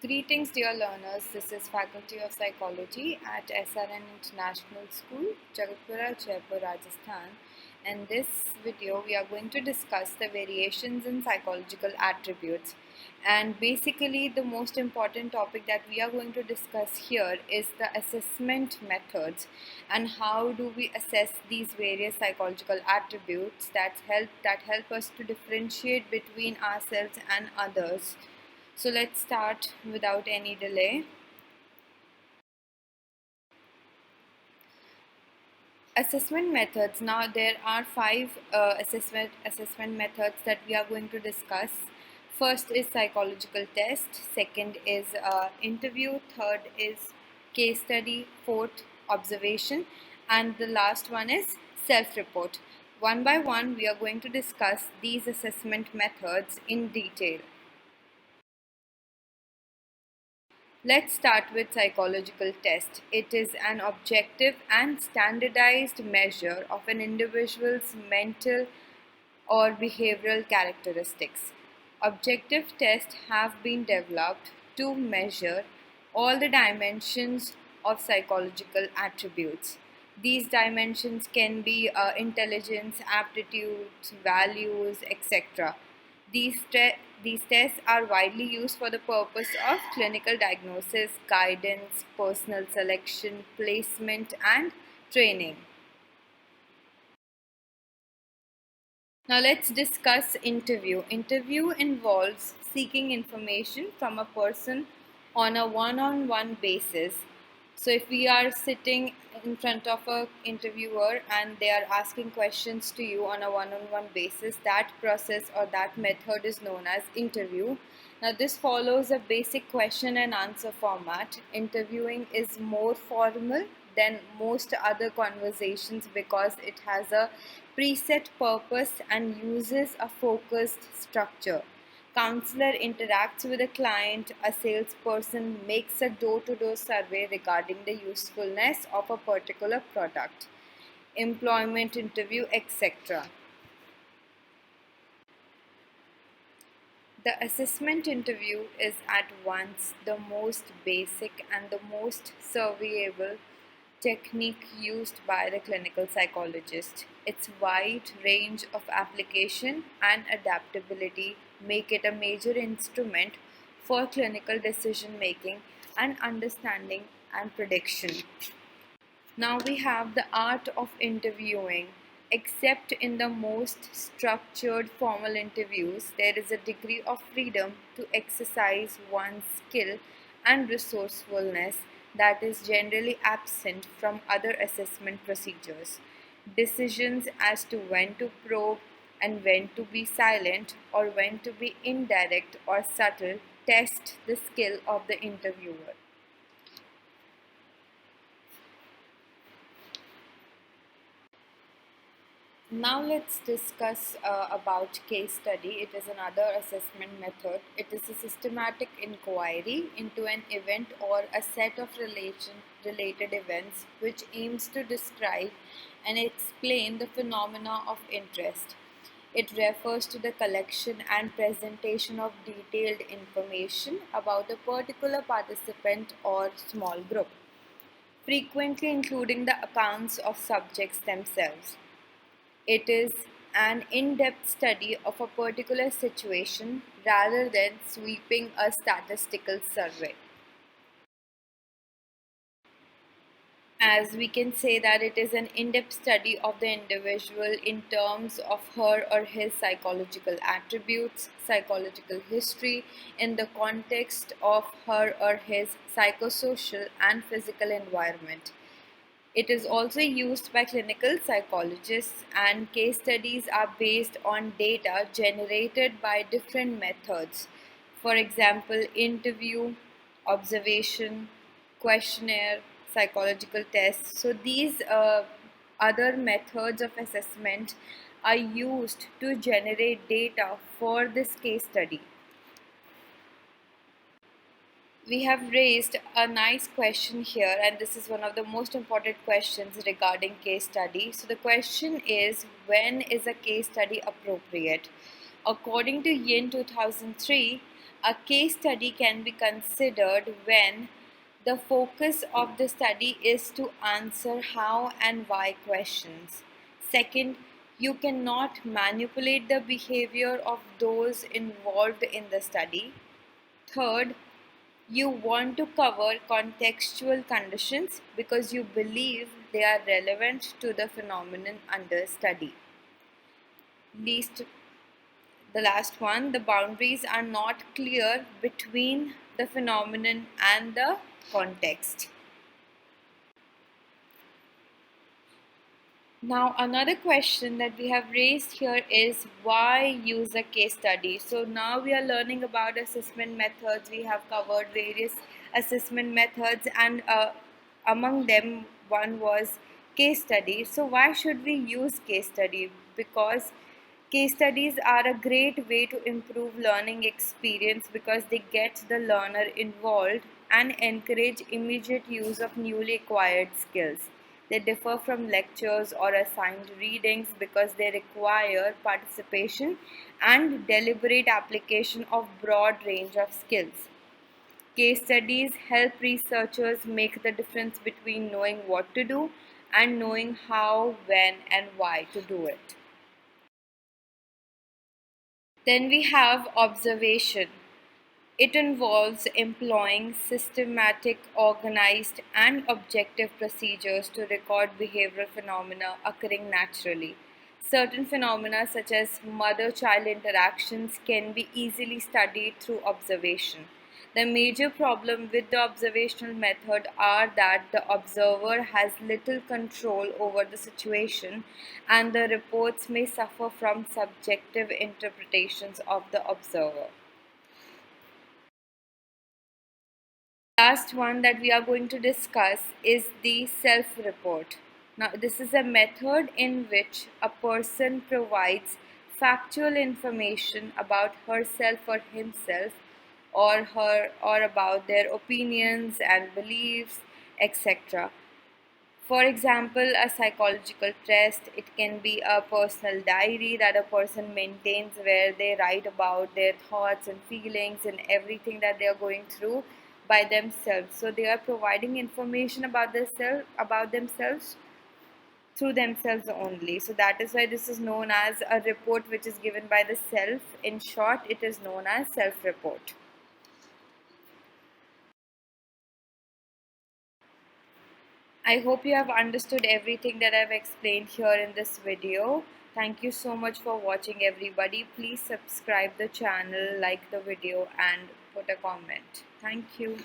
Greetings dear learners, this is Faculty of Psychology at SRN International School, Jaipur, Rajasthan. In this video, we are going to discuss the variations in psychological attributes. And basically, the most important topic that we are going to discuss here is the assessment methods and how do we assess these various psychological attributes that help us to differentiate between ourselves and others. So let's start without any delay. Assessment methods. Now there are five assessment methods that we are going to discuss. First is psychological test. Second is interview. Third is case study. Fourth, observation, and the last one is self-report. One by one, we are going to discuss these assessment methods in detail. Let's start with psychological test. It is an objective and standardized measure of an individual's mental or behavioral characteristics. Objective tests have been developed to measure all the dimensions of psychological attributes. These dimensions can be intelligence, aptitudes, values, etc. These tests are widely used for the purpose of clinical diagnosis, guidance, personal selection, placement, and training. Now let's discuss interview. Interview involves seeking information from a person on a one-on-one basis. So if we are sitting in front of an interviewer and they are asking questions to you on a one-on-one basis, that process or that method is known as interview. Now this follows a basic question and answer format. Interviewing is more formal than most other conversations because it has a preset purpose and uses a focused structure. Counselor interacts with a client, a salesperson makes a door-to-door survey regarding the usefulness of a particular product, employment interview, etc. The assessment interview is at once the most basic and the most surveyable technique used by the clinical psychologist. Its wide range of application and adaptability make it a major instrument for clinical decision making and understanding and prediction. Now we have the art of interviewing. Except in the most structured formal interviews, there is a degree of freedom to exercise one's skill and resourcefulness that is generally absent from other assessment procedures. Decisions as to when to probe and when to be silent or when to be indirect or subtle test the skill of the interviewer. Now let's discuss about case study. It is another assessment method. It is a systematic inquiry into an event or a set of related events which aims to describe and explain the phenomena of interest. It refers to the collection and presentation of detailed information about a particular participant or small group, frequently including the accounts of subjects themselves. It is an in-depth study of a particular situation rather than sweeping a statistical survey. As we can say that it is an in-depth study of the individual in terms of her or his psychological attributes, psychological history in the context of her or his psychosocial and physical environment. It is also used by clinical psychologists, and case studies are based on data generated by different methods. For example, interview, observation, questionnaire, psychological tests. So these other methods of assessment are used to generate data for this case study. We have raised a nice question here, and this is one of the most important questions regarding case study. So the question is, when is a case study appropriate? According to Yin 2003, A case study can be considered when the focus of the study is to answer how and why questions. Second, you cannot manipulate the behavior of those involved in the study. Third, you want to cover contextual conditions because you believe they are relevant to the phenomenon under study. Least the last one, the boundaries are not clear between the phenomenon and the context. Now, another question that we have raised here is why use a case study? So, now we are learning about assessment methods. We have covered various assessment methods, and among them, one was case study. So, why should we use case study? Because case studies are a great way to improve learning experience because they get the learner involved and encourage immediate use of newly acquired skills. They differ from lectures or assigned readings because they require participation and deliberate application of broad range of skills. Case studies help researchers make the difference between knowing what to do and knowing how, when, and why to do it. Then we have observation. It involves employing systematic, organized, and objective procedures to record behavioral phenomena occurring naturally. Certain phenomena, such as mother child interactions, can be easily studied through observation. The major problem with the observational method are that the observer has little control over the situation and the reports may suffer from subjective interpretations of the observer. Last one that we are going to discuss is the self-report. Now, this is a method in which a person provides factual information about herself or himself or her or about their opinions and beliefs, etc. For example, a psychological test, it can be a personal diary that a person maintains where they write about their thoughts and feelings and everything that they are going through by themselves. So they are providing information about themselves through themselves only. So that is why this is known as a report which is given by the self. In short, it is known as self-report. I hope you have understood everything that I've explained here in this video. Thank you so much for watching, everybody. Please subscribe the channel, like the video, and put a comment. Thank you.